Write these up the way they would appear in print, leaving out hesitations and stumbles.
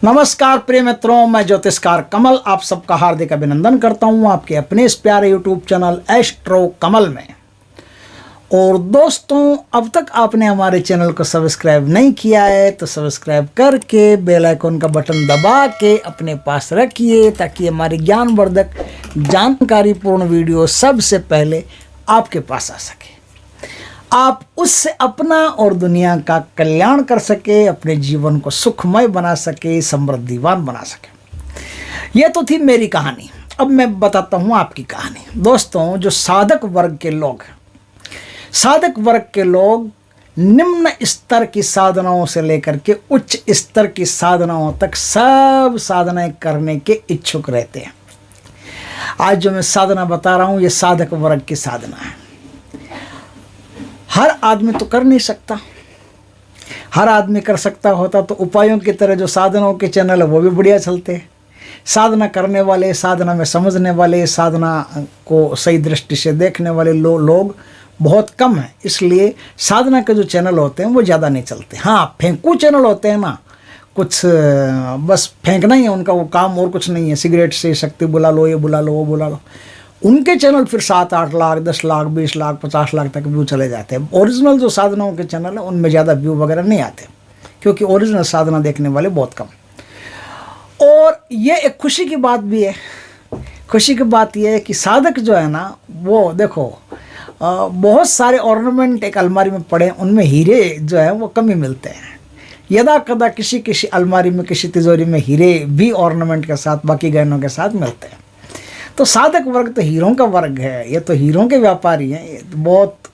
नमस्कार प्रिय मित्रों, मैं ज्योतिषकार कमल आप सबका हार्दिक अभिनंदन करता हूं आपके अपने इस प्यारे यूट्यूब चैनल एस्ट्रो कमल में। और दोस्तों, अब तक आपने हमारे चैनल को सब्सक्राइब नहीं किया है तो सब्सक्राइब करके बेल आइकन का बटन दबा के अपने पास रखिए ताकि हमारी ज्ञानवर्धक जानकारीपूर्ण वीडियो सबसे पहले आपके पास आ सके, आप उससे अपना और दुनिया का कल्याण कर सके, अपने जीवन को सुखमय बना सके, समृद्धिवान बना सके। यह तो थी मेरी कहानी। अब मैं बताता हूँ आपकी कहानी। दोस्तों, जो साधक वर्ग के लोग निम्न स्तर की साधनाओं से लेकर के उच्च स्तर की साधनाओं तक सब साधनाएं करने के इच्छुक रहते हैं। आज जो मैं साधना बता रहा हूँ ये साधक वर्ग की साधना है। हर आदमी तो कर नहीं सकता। हर आदमी कर सकता होता तो उपायों की तरह जो साधनाओं के चैनल है वो भी बढ़िया चलते। साधना करने वाले, साधना में समझने वाले, साधना को सही दृष्टि से देखने वाले लोग बहुत कम हैं। इसलिए साधना के जो चैनल होते हैं वो ज़्यादा नहीं चलते। हाँ, फेंकू चैनल होते हैं ना, कुछ बस फेंकना ही है उनका, वो काम और कुछ नहीं है। सिगरेट से शक्ति बुला लो, ये बुला लो, वो बुला लो। उनके चैनल फिर 7-8 लाख, 10 लाख, 20 लाख, 50 लाख तक व्यू चले जाते हैं। ओरिजिनल जो साधनाओं के चैनल है उनमें ज़्यादा व्यू वगैरह नहीं आते, क्योंकि ओरिजिनल साधना देखने वाले बहुत कम। और ये एक खुशी की बात भी है। खुशी की बात यह है कि साधक जो है ना, वो देखो बहुत सारे ऑर्नामेंट एक अलमारी में पड़े हैं, उनमें हीरे जो है वो कम ही मिलते हैं। यदा कदा किसी अलमारी में, किसी तिजोरी में हीरे भी ऑर्नामेंट के साथ, बाकी गहनों के साथ मिलते हैं। तो साधक वर्ग तो हीरों का वर्ग है। ये तो हीरों के व्यापारी हैं। ये बहुत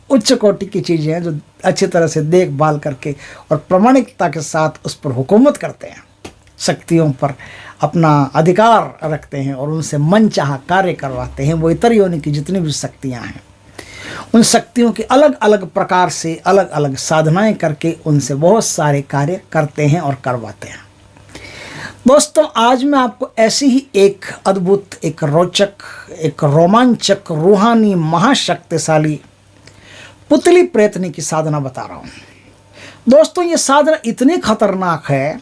उच्च कोटि की चीज़ें हैं जो अच्छी तरह से देखभाल करके और प्रामाणिकता के साथ उस पर हुकूमत करते हैं, शक्तियों पर अपना अधिकार रखते हैं और उनसे मनचाहा कार्य करवाते हैं। वो इतर योनि की जितनी भी शक्तियाँ हैं, उन शक्तियों की अलग अलग प्रकार से अलग अलग साधनाएं करके उनसे बहुत सारे कार्य करते हैं और करवाते हैं। दोस्तों, आज मैं आपको ऐसी ही एक अद्भुत, एक रोचक, एक रोमांचक, रूहानी, महाशक्तिशाली पुतली प्रेतनी की साधना बता रहा हूँ। दोस्तों, ये साधना इतनी खतरनाक है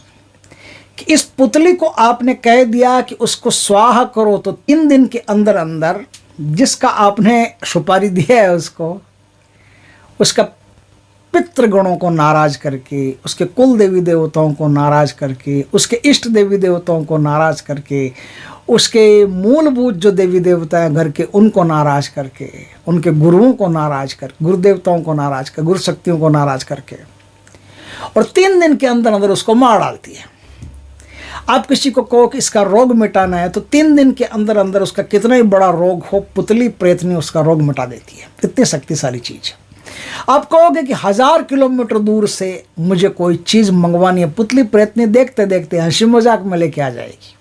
कि इस पुतली को आपने कह दिया कि उसको स्वाहा करो तो 3 दिन के अंदर अंदर जिसका आपने सुपारी दिया है उसका पितृगणों को नाराज करके, उसके कुल देवी देवताओं को नाराज करके, उसके इष्ट देवी देवताओं को नाराज करके, उसके मूलभूत जो देवी देवता हैं घर के उनको नाराज करके, उनके गुरुओं को नाराज कर, गुरु देवताओं को नाराज कर, गुरु शक्तियों को नाराज करके, और 3 दिन के अंदर अंदर उसको मार डालती है। आप किसी को कहो कि इसका रोग मिटाना है तो 3 दिन के अंदर अंदर उसका कितना ही बड़ा रोग हो, पुतली प्रेतनी उसका रोग मिटा देती है। इतनी शक्तिशाली चीज़ है। आप कहोगे कि 1000 किलोमीटर दूर से मुझे कोई चीज़ मंगवानी है, पुतली प्रेतनी देखते देखते हंसी मजाक में लेके आ जाएगी।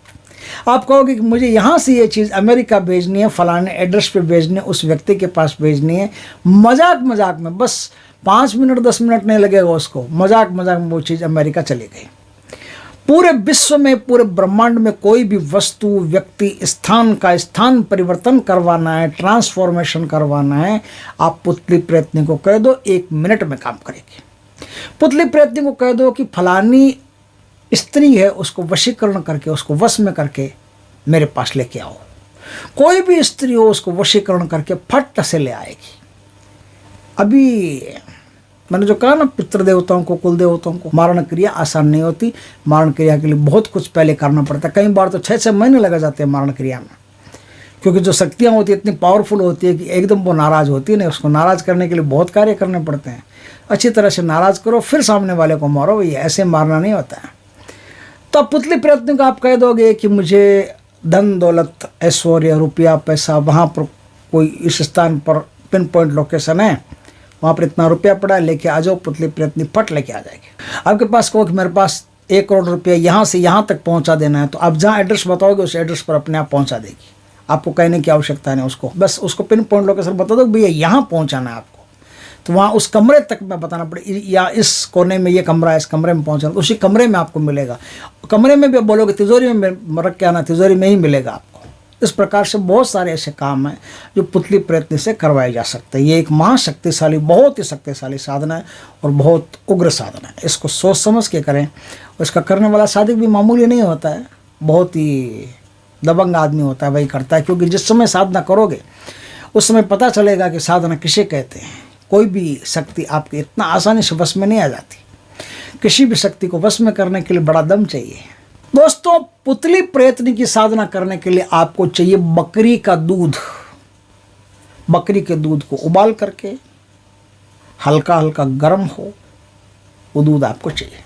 आप कहोगे कि मुझे यहाँ से ये चीज़ अमेरिका भेजनी है, फलाने एड्रेस पे भेजनी है, उस व्यक्ति के पास भेजनी है, मजाक मजाक में बस 5 मिनट 10 मिनट नहीं लगेगा उसको, मजाक मजाक में वो चीज़ अमेरिका चली गई। पूरे विश्व में, पूरे ब्रह्मांड में कोई भी वस्तु, व्यक्ति, स्थान का स्थान परिवर्तन करवाना है, ट्रांसफॉर्मेशन करवाना है, आप पुतली प्रेतनी को कह दो, 1 मिनट में काम करेगी। पुतली प्रेतनी को कह दो कि फलानी स्त्री है, उसको वशीकरण करके, उसको वश में करके मेरे पास लेके आओ। कोई भी स्त्री हो उसको वशीकरण करके फट से ले आएगी। अभी मैंने जो कहा ना, पितृदेवताओं को, कुल देवताओं को मारण क्रिया आसान नहीं होती। मारण क्रिया के लिए बहुत कुछ पहले करना पड़ता है। कई बार तो 6-6 महीने लग जाते हैं मारण क्रिया में, क्योंकि जो शक्तियाँ होती है इतनी पावरफुल होती है कि एकदम वो नाराज़ होती है ना। उसको नाराज़ करने के लिए बहुत कार्य करने पड़ते हैं। अच्छी तरह से नाराज़ करो फिर सामने वाले को मारो, ये ऐसे मारना नहीं होता है। तो अब पुतली प्रेतनी को आप कह दोगे कि मुझे धन दौलत, ऐश्वर्य, रुपया, पैसा, वहाँ पर कोई इस स्थान पर पिन पॉइंट लोकेशन है, वहाँ पर इतना रुपया पड़ा है, लेके आ जाओ। पुतली प्रेतनी फट लेके आ जाएगी। आपके पास कहो कि मेरे पास 1 करोड़ रुपया यहाँ से यहाँ तक पहुँचा देना है, तो आप जहाँ एड्रेस बताओगे उस एड्रेस पर अपने आप पहुँचा देगी। आपको कहने की आवश्यकता नहीं उसको, बस उसको पिन पॉइंट लोकेशन बता दो, भैया यहाँ पहुँचाना है आपको। तो वहाँ उस कमरे तक में बताना पड़े, या इस कोने में ये कमरा है, इस कमरे में पहुँचना, उसी कमरे में आपको मिलेगा। कमरे में भी बोलोगे तिजोरी में रख के आना, तिजोरी में ही मिलेगा आपको। इस प्रकार से बहुत सारे ऐसे काम हैं जो पुतली प्रयत्न से करवाए जा सकते हैं। ये एक महाशक्तिशाली, बहुत ही शक्तिशाली साधना है और बहुत उग्र साधना है। इसको सोच समझ के करें। इसका करने वाला साधक भी मामूली नहीं होता है, बहुत ही दबंग आदमी होता है, वही करता है। क्योंकि जिस समय साधना करोगे उस समय पता चलेगा कि साधना किसे कहते हैं। कोई भी शक्ति आपके इतना आसानी से वश में नहीं आ जाती। किसी भी शक्ति को वश में करने के लिए बड़ा दम चाहिए। दोस्तों, पुतली प्रयत्न की साधना करने के लिए आपको चाहिए बकरी का दूध। बकरी के दूध को उबाल करके हल्का हल्का गर्म हो, वो दूध आपको चाहिए।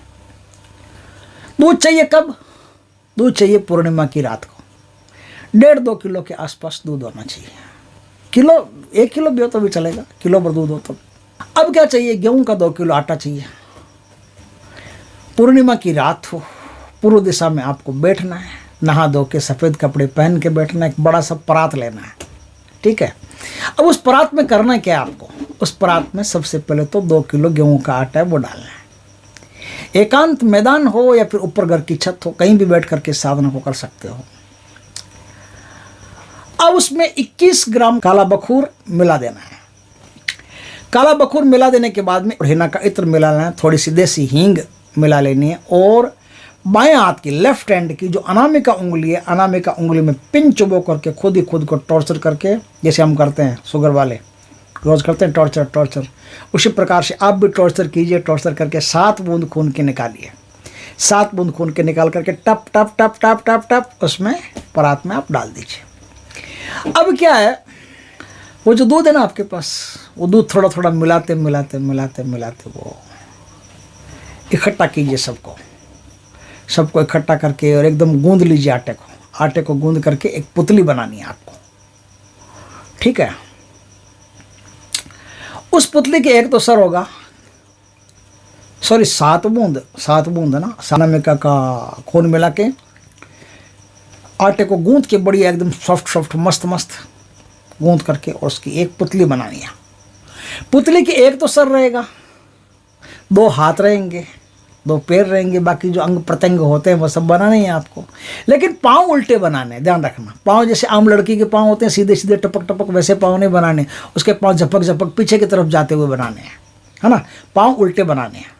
दूध चाहिए कब? दूध चाहिए पूर्णिमा की रात को। 1.5-2 किलो के आसपास दूध होना चाहिए। किलो, 1 किलो भी हो तो भी चलेगा, किलो भर दूध हो तो। अब क्या चाहिए? गेहूं का 2 किलो आटा चाहिए। पूर्णिमा की रात हो, पूर्व दिशा में आपको बैठना है, नहा धो के सफ़ेद कपड़े पहन के बैठना है। एक बड़ा सा परात लेना है, ठीक है। अब उस परात में करना क्या है आपको? उस परात में सबसे पहले तो 2 किलो गेहूं का आटा है वो डालना है। एकांत मैदान हो या फिर ऊपर घर की छत हो, कहीं भी बैठ करके साधना को कर सकते हो। अब उसमें 21 ग्राम काला बखूर मिला देना है। काला बखूर मिला देने के बाद में हिना का इत्र मिला लेना है, थोड़ी सी देसी हींग मिला लेनी है। और बाएं हाथ की, लेफ्ट हैंड की जो अनामिका उंगली है, अनामिका उंगली में पिन चुबो करके खुद ही खुद को टॉर्चर करके, जैसे हम करते हैं शुगर वाले रोज करते हैं टॉर्चर, उसी प्रकार से आप भी टॉर्चर कीजिए। टॉर्चर करके 7 बूंद खून के निकालिए। 7 बूंद खून के निकाल करके टप टप टप टप टप टप उसमें परात में आप डाल दीजिए। अब क्या है, वो जो दूध है ना आपके पास, वो दूध थोड़ा थोड़ा मिलाते मिलाते मिलाते मिलाते वो इकट्ठा कीजिए। सबको इकट्ठा करके और एकदम गूंद लीजिए आटे को गूंद करके एक पुतली बनानी है आपको, ठीक है। उस पुतली के एक तो सर होगा, सॉरी 7 बूंद है ना, अनामिका का खून मिला के आटे को गूंद के बढ़िया एकदम सॉफ्ट मस्त गूंद करके और उसकी एक पुतली बनानी है। पुतली के एक तो सर रहेगा, 2 हाथ रहेंगे, 2 पैर रहेंगे, बाकी जो अंग प्रत्यंग होते हैं वो सब बनाने हैं आपको। लेकिन पाँव उल्टे बनाने हैं, ध्यान रखना। पाँव जैसे आम लड़की के पाँव होते हैं सीधे सीधे टपक टपक, वैसे पाँव नहीं बनाने। उसके पाँव झपक झपक पीछे की तरफ जाते हुए बनाने हैं, है ना। पाँव उल्टे बनाने हैं।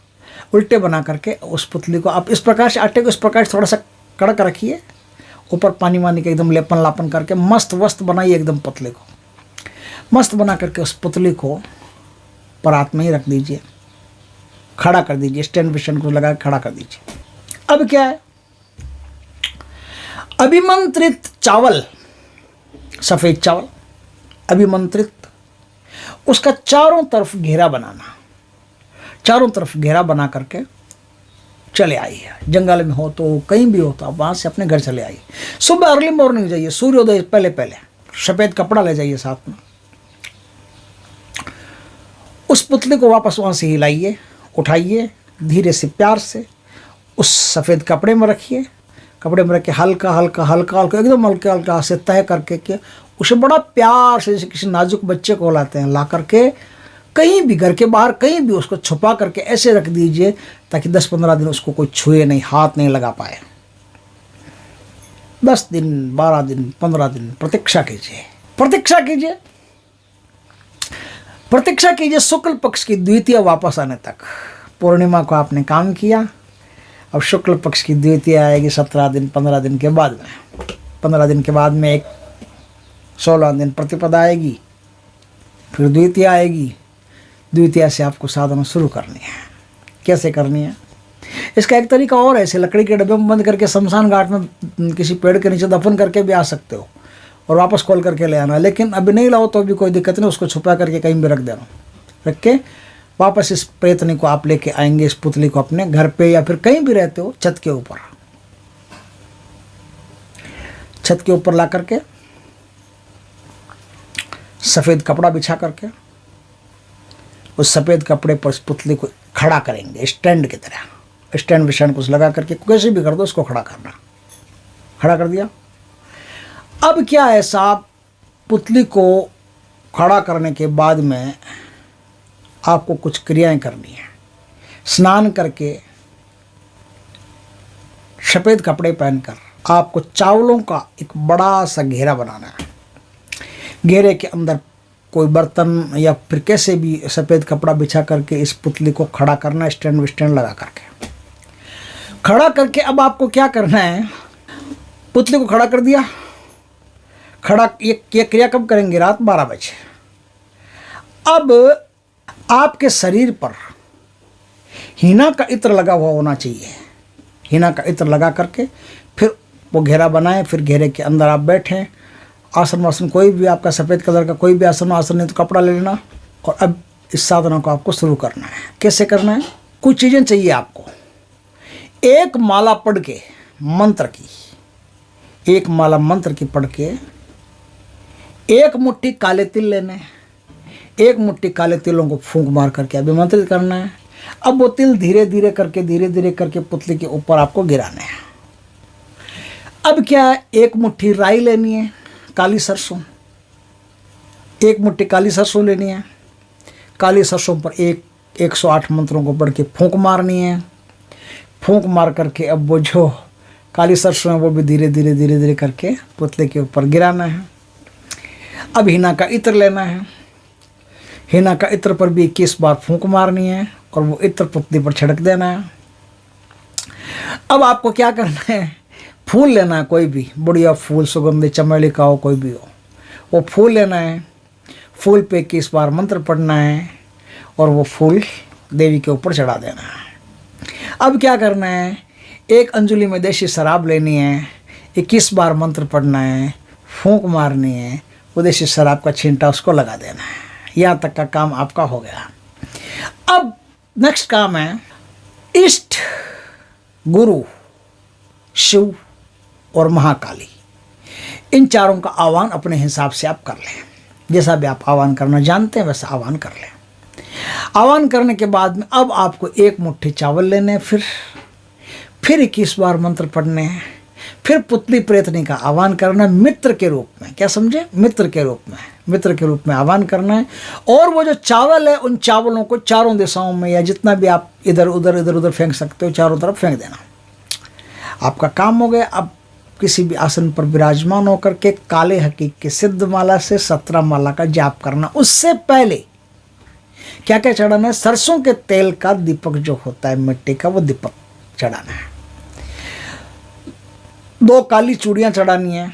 उल्टे बना करके उस पुतली को आप इस प्रकार से, आटे को इस प्रकार से थोड़ा सा कड़क रखिए, ऊपर पानी वानी के एकदम लेपन लापन करके मस्त वस्त बनाइए एकदम। पुतले को मस्त बना करके उस पुतली को परात में ही रख दीजिए, खड़ा कर दीजिए, स्टैंड विशन को लगा के खड़ा कर दीजिए। अब क्या है, अभिमंत्रित चावल, सफ़ेद चावल अभिमंत्रित, उसका चारों तरफ घेरा बनाना। चारों तरफ घेरा बना करके चले आइए। जंगल में हो तो, कहीं भी हो तो आप वहाँ से अपने घर चले आइए। सुबह अर्ली मॉर्निंग जाइए, सूर्योदय पहले पहले। सफ़ेद कपड़ा ले जाइए साथ में। उस पुतले को वापस वहाँ से हिलाइए, उठाइए, धीरे से प्यार से उस सफ़ेद कपड़े में रखिए। कपड़े में रख के हल्का एकदम हल्का से तय करके उसे बड़ा प्यार से, जैसे किसी नाजुक बच्चे को लाते हैं, ला करके कहीं भी, घर के बाहर कहीं भी उसको छुपा करके ऐसे रख दीजिए ताकि 10-15 दिन उसको कोई छुए नहीं, हाथ नहीं लगा पाए। 10 दिन, 12 दिन, 15 दिन प्रतीक्षा कीजिए शुक्ल पक्ष की द्वितीय वापस आने तक। पूर्णिमा को आपने काम किया, अब शुक्ल पक्ष की द्वितीय आएगी 17 दिन, 15 दिन के बाद में। 15 दिन के बाद में एक 16 दिन प्रतिपदा आएगी, फिर द्वितीय आएगी। द्वितीय से आपको साधना शुरू करनी है। कैसे करनी है? इसका एक तरीका और है, ऐसे लकड़ी के डब्बे में बंद करके शमशान घाट में किसी पेड़ के नीचे दफन करके भी आ सकते हो और वापस खोल करके ले आना। लेकिन अभी नहीं लाओ तो भी कोई दिक्कत नहीं, उसको छुपा करके कहीं भी रख देना। रख के वापस इस प्रेतनी को आप लेके आएंगे, इस पुतली को अपने घर पे या फिर कहीं भी रहते हो छत के ऊपर। छत के ऊपर ला करके सफ़ेद कपड़ा बिछा करके उस सफ़ेद कपड़े पर उस पुतली को खड़ा करेंगे स्टैंड की तरह। स्टैंड विषण कुछ लगा करके कैसे भी कर दो, उसको खड़ा करना। खड़ा कर दिया। अब क्या है साहब, पुतली को खड़ा करने के बाद में आपको कुछ क्रियाएं करनी है। स्नान करके सफ़ेद कपड़े पहनकर आपको चावलों का एक बड़ा सा घेरा बनाना है। घेरे के अंदर कोई बर्तन या फिर कैसे भी सफ़ेद कपड़ा बिछा करके इस पुतली को खड़ा करना है, स्टैंड विस्टैंड लगा करके खड़ा करके। अब आपको क्या करना है, पुतली को खड़ा कर दिया। खड़ा ये क्रिया कब करेंगे? रात 12 बजे। अब आपके शरीर पर हीना का इत्र लगा हुआ होना चाहिए। हीना का इत्र लगा करके फिर वो घेरा बनाएं। फिर घेरे के अंदर आप बैठें। आसन वासन कोई भी आपका सफ़ेद कलर का कोई भी आसन नहीं तो कपड़ा ले लेना। और अब इस साधना को आपको शुरू करना है। कैसे करना है? कुछ चीज़ें चाहिए आपको। एक माला पढ़ के मंत्र की, एक माला मंत्र की पढ़ के एक मुट्ठी काले तिल लेने। एक मुट्ठी काले तिलों को फूंक मार करके अभिमंत्रित करना है। अब वो तिल धीरे धीरे करके पुतली के ऊपर आपको गिराना है। अब क्या है, एक मुट्ठी राई लेनी है, काली सरसों, एक मुट्ठी काली सरसों लेनी है। काली सरसों पर 108 मंत्रों को पढ़ के फूंक मारनी है। फूंक मार करके अब वो जो काली सरसों है वो भी धीरे धीरे करके पुतले के ऊपर गिराना है। अब हीना का इत्र लेना है। हीना का इत्र पर भी 21 बार फूंक मारनी है और वो इत्र पुतली पर छिड़क देना है। अब आपको क्या करना है, फूल लेना है, कोई भी बढ़िया फूल, सुगंधित चमेली का हो, कोई भी हो, वो फूल लेना है। फूल पे 21 बार मंत्र पढ़ना है और वो फूल देवी के ऊपर चढ़ा देना है। अब क्या करना है, एक अंजुली में देशी शराब लेनी है, 21 बार मंत्र पढ़ना है, फूंक मारनी है, वो देशी शराब का छींटा उसको लगा देना है। यहाँ तक का काम आपका हो गया। अब नेक्स्ट काम है, इष्ट, गुरु, शिव और महाकाली, इन चारों का आह्वान अपने हिसाब से आप कर लें। जैसा भी आप आह्वान करना जानते हैं वैसा आह्वान कर लें। आह्वान करने के बाद में अब आपको एक मुट्ठी चावल लेने हैं, फिर 21 बार मंत्र पढ़ने हैं, फिर पुतली प्रेतनी का आह्वान करना है मित्र के रूप में। क्या समझे? मित्र के रूप में आह्वान करना है। और वो जो चावल है उन चावलों को चारों दिशाओं में या जितना भी आप इधर उधर फेंक सकते हो, चारों तरफ फेंक देना। आपका काम हो गया। अब किसी भी आसन पर विराजमान होकर के काले हकीक के सिद्ध माला से 17 माला का जाप करना। उससे पहले क्या क्या चढ़ाना है? सरसों के तेल का दीपक जो होता है मिट्टी का, वो दीपक चढ़ाना है। 2 काली चूड़ियाँ चढ़ानी है,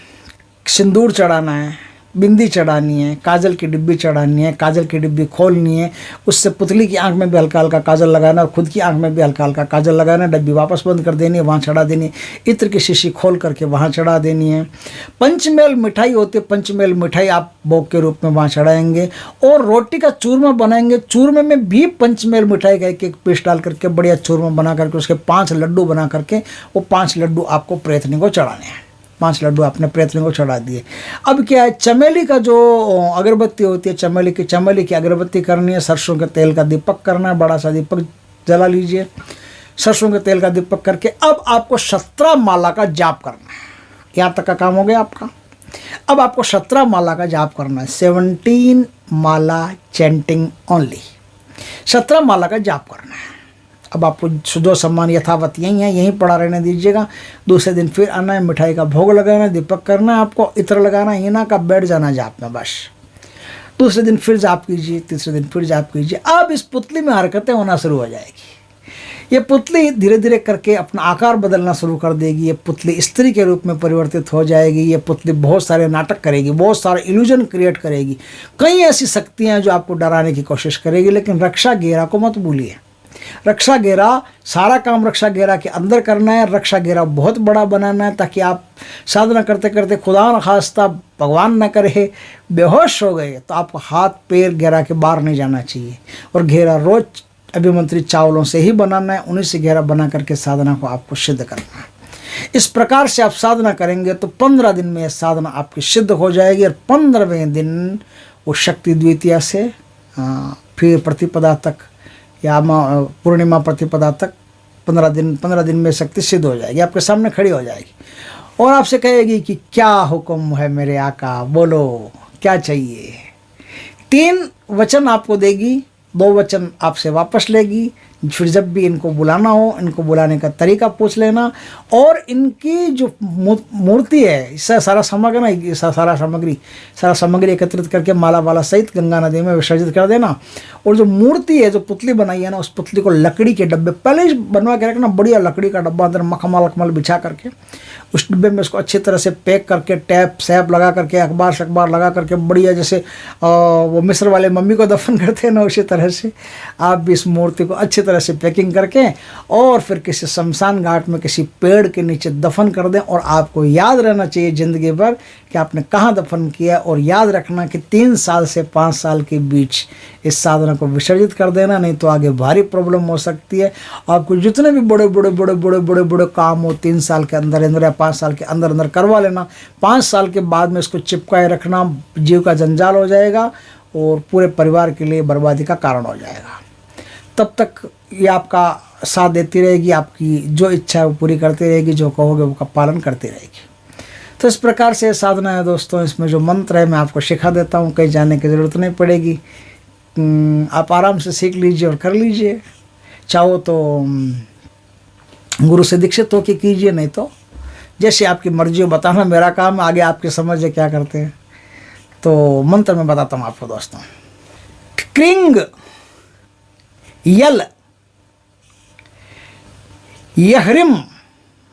सिंदूर चढ़ाना है, बिंदी चढ़ानी है, काजल की डिब्बी चढ़ानी है। काजल की डिब्बी खोलनी है, उससे पुतली की आंख में भी हल्का हल्का काजल लगाना और खुद की आंख में भी हल्का हल्का काजल लगाना। डिब्बी वापस बंद कर देनी है, वहाँ चढ़ा देनी है। इत्र की शीशी खोल करके वहाँ चढ़ा देनी है। पंचमेल मिठाई होती है, पंचमेल मिठाई आप भोग के रूप में वहाँ चढ़ाएंगे। और रोटी का चूरमा बनाएंगे, चूरमे में भी पंचमेल मिठाई का एक पीस डाल करके बढ़िया चूरमा बना करके उसके 5 लड्डू बना करके वो 5 लड्डू आपको प्रेतनी को चढ़ाने हैं। 5 लड्डू आपने प्रेतनी को चढ़ा दिए। अब क्या है, चमेली का जो अगरबत्ती होती है, चमेली की अगरबत्ती करनी है। सरसों के तेल का दीपक करना है, बड़ा सा दीपक जला लीजिए। सरसों के तेल का दीपक करके अब आपको 17 माला का जाप करना है। यहाँ तक का काम हो गया आपका। अब आपको 17 माला का जाप करना है। 17 माला चैंटिंग ओनली, 17 माला का जाप करना है। अब आपको सुदो सम्मान यथावत यहीं है, यहीं पड़ा रहने दीजिएगा। दूसरे दिन फिर आना है, मिठाई का भोग लगाना, दीपक करना, आपको इत्र लगाना, हीना का बैठ जाना जाप में बस। दूसरे दिन फिर जाप कीजिए, तीसरे दिन फिर जाप कीजिए। अब इस पुतली में हरकतें होना शुरू हो जाएगी। ये पुतली धीरे धीरे करके अपना आकार बदलना शुरू कर देगी। ये पुतली स्त्री के रूप में परिवर्तित हो जाएगी। ये पुतली बहुत सारे नाटक करेगी, बहुत सारे इल्यूजन क्रिएट करेगी। कई ऐसी शक्तियाँ जो आपको डराने की कोशिश करेगी। लेकिन रक्षा घेरा को मत भूलिए। रक्षा घेरा, सारा काम रक्षा घेरा के अंदर करना है। रक्षा घेरा बहुत बड़ा बनाना है ताकि आप साधना करते करते खुदा न खास्ता भगवान न करे बेहोश हो गए तो आपको हाथ पैर घेरा के बाहर नहीं जाना चाहिए। और घेरा रोज अभिमंत्रित चावलों से ही बनाना है। उन्हीं से घेरा बना करके साधना को आपको सिद्ध करना है। इस प्रकार से आप साधना करेंगे तो 15 दिन में साधना आपकी सिद्ध हो जाएगी। और 15वें दिन वो शक्ति द्वितीया से फिर प्रतिपदा तक या पूर्णिमा प्रतिपदा तक 15 दिन में शक्ति सिद्ध हो जाएगी, आपके सामने खड़ी हो जाएगी और आपसे कहेगी कि क्या हुक्म है मेरे आका, बोलो क्या चाहिए। 3 वचन आपको देगी, 2 वचन आपसे वापस लेगी। फिर जब भी इनको बुलाना हो, इनको बुलाने का तरीका पूछ लेना, और इनकी जो मूर्ति है, सारा सामग्री एकत्रित करके माला वाला सहित गंगा नदी में विसर्जित कर देना। और जो मूर्ति है, जो पुतली बनाई है ना, उस पुतली को लकड़ी के डब्बे पहले ही बनवा के रखना, बढ़िया लकड़ी का डब्बा, अंदर मखमल बिछा करके उस डिब्बे में इसको अच्छी तरह से पैक करके, टैप सैप लगा करके, अखबार लगा करके बढ़िया, जैसे वो मिस्र वाले मम्मी को दफन करते हैं ना, उसी तरह से आप भी इस मूर्ति को अच्छी तरह से पैकिंग करके और फिर किसी शमशान घाट में किसी पेड़ के नीचे दफन कर दें। और आपको याद रहना चाहिए ज़िंदगी भर कि आपने कहाँ दफन किया, और याद रखना कि 3 साल से 5 साल के बीच इस साधना को विसर्जित कर देना, नहीं तो आगे भारी प्रॉब्लम हो सकती है। आपको जितने भी बड़े काम हो 3 साल के अंदर या 5 साल के अंदर करवा लेना। 5 साल के बाद में इसको चिपकाए रखना, जीव का जंजाल हो जाएगा और पूरे परिवार के लिए बर्बादी का कारण हो जाएगा। तब तक ये आपका साथ देती रहेगी, आपकी जो इच्छा है वो पूरी करती रहेगी, जो कहोगे वो का पालन करती रहेगी। तो इस प्रकार से साधना है दोस्तों। इसमें जो मंत्र है मैं आपको सिखा देता हूँ, कहीं जाने की ज़रूरत नहीं पड़ेगी। आप आराम से सीख लीजिए और कर लीजिए। चाहो तो गुरु से दीक्षित होकर कीजिए, नहीं तो जैसे आपकी मर्जी हो। बताना मेरा काम है, आगे आपके समझ है क्या करते हैं। तो मंत्र में बताता हूँ आपको दोस्तों। क्रिंग यल यहरिम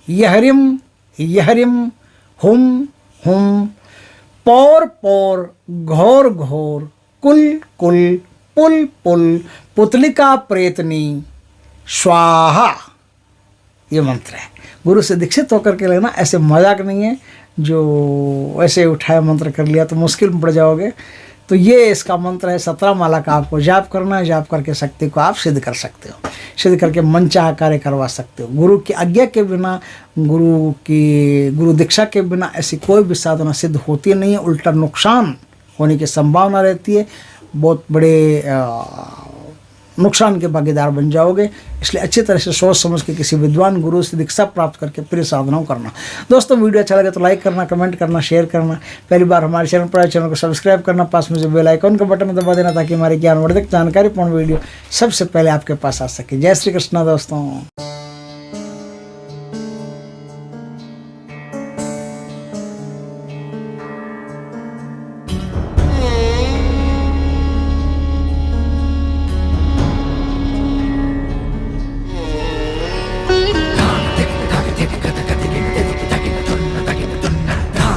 यहरिम यहरिम हुम हुम पौर पौर घोर घोर कुल कुल पुल पुल पुतलिका प्रेतनी स्वाहा। ये मंत्र है, गुरु से दीक्षित होकर के लेना। ऐसे मजाक नहीं है, जो ऐसे उठाया मंत्र कर लिया तो मुश्किल में पड़ जाओगे। तो ये इसका मंत्र है। 17 माला का आपको जाप करना है। जाप करके शक्ति को आप सिद्ध कर सकते हो, सिद्ध करके मनचाहा कार्य करवा सकते हो। गुरु की आज्ञा के बिना, गुरु दीक्षा के बिना ऐसी कोई भी साधना सिद्ध होती नहीं है, उल्टा नुकसान होने की संभावना रहती है। बहुत बड़े नुकसान के भागीदार बन जाओगे। इसलिए अच्छी तरह से सोच समझ के किसी विद्वान गुरु से दीक्षा प्राप्त करके फिर साधनाओं करना। दोस्तों वीडियो अच्छा लगे तो लाइक करना, कमेंट करना, शेयर करना। पहली बार हमारे चैनल पर आए, चैनल को सब्सक्राइब करना, पास में जो बेल आइकन का बटन दबा देना, ताकि हमारी ज्ञानवर्धक जानकारीपूर्ण वीडियो सबसे पहले आपके पास आ सके। जय श्री कृष्णा दोस्तों।